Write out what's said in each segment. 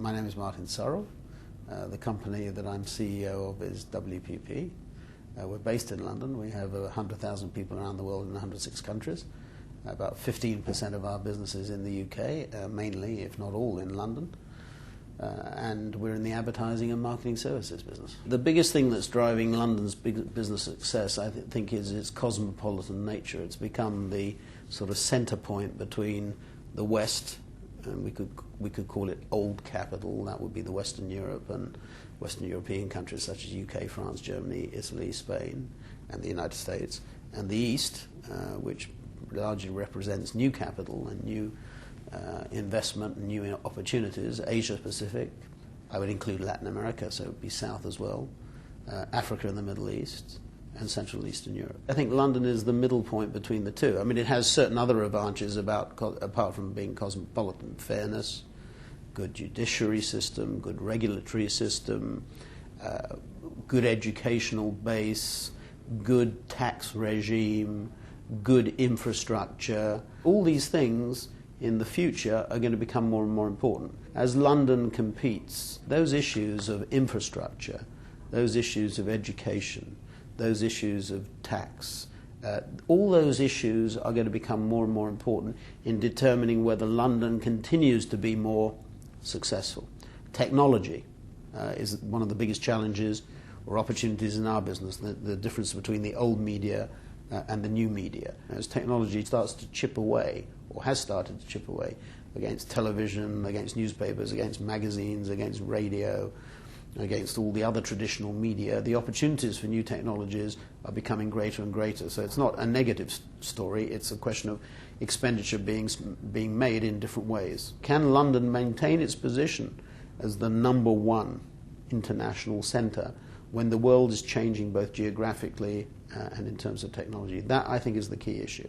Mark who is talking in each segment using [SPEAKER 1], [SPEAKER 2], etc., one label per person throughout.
[SPEAKER 1] My name is Martin Sorrell. The company that I'm CEO of is WPP. We're based in London. We have 100,000 people around the world in 106 countries. About 15% of our business is in the UK, mainly, if not all, in London. And we're in the advertising and marketing services business. The biggest thing that's driving London's business success, I think, is its cosmopolitan nature. It's become the sort of centre point between the West, and we could call it old capital. That would be the Western Europe and Western European countries such as UK, France, Germany, Italy, Spain, and the United States, and the East, which largely represents new capital and new investment and new opportunities. Asia Pacific, I would include Latin America, so it would be South as well, Africa and the Middle East, and Central and Eastern Europe. I think London is the middle point between the two. I mean, it has certain other advantages apart from being cosmopolitan: fairness, good judiciary system, good regulatory system, good educational base, good tax regime, good infrastructure. All these things in the future are going to become more and more important. As London competes, those issues of infrastructure, those issues of education, those issues of tax, all those issues are going to become more and more important in determining whether London continues to be more successful. Technology is one of the biggest challenges or opportunities in our business, the difference between the old media and the new media. As technology starts to chip away, or has started to chip away, against television, against newspapers, against magazines, against radio, against all the other traditional media, the opportunities for new technologies are becoming greater and greater. So it's not a negative story, it's a question of expenditure being made in different ways. Can London maintain its position as the number one international centre when the world is changing both geographically and in terms of technology? That, I think, is the key issue.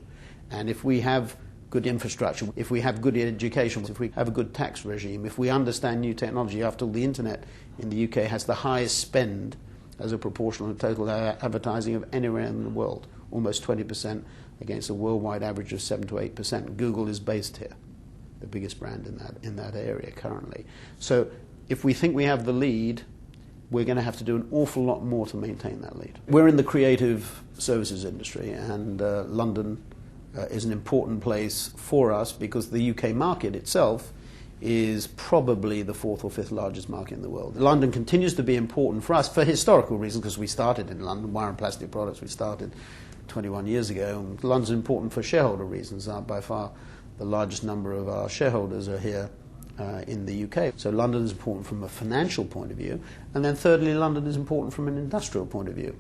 [SPEAKER 1] And if we have good infrastructure, if we have good education, if we have a good tax regime, if we understand new technology, after all, the internet in the UK has the highest spend as a proportion of total advertising of anywhere in the world, almost 20% against a worldwide average of 7 to 8%. Google is based here, the biggest brand in that area currently. So if we think we have the lead, we're going to have to do an awful lot more to maintain that lead. We're in the creative services industry, and London is an important place for us because the UK market itself is probably the fourth or fifth largest market in the world. London continues to be important for us for historical reasons, because we started in London. Wire and Plastic Products, we started 21 years ago. And London's important for shareholder reasons. By far the largest number of our shareholders are here in the UK. So London is important from a financial point of view. And then thirdly, London is important from an industrial point of view.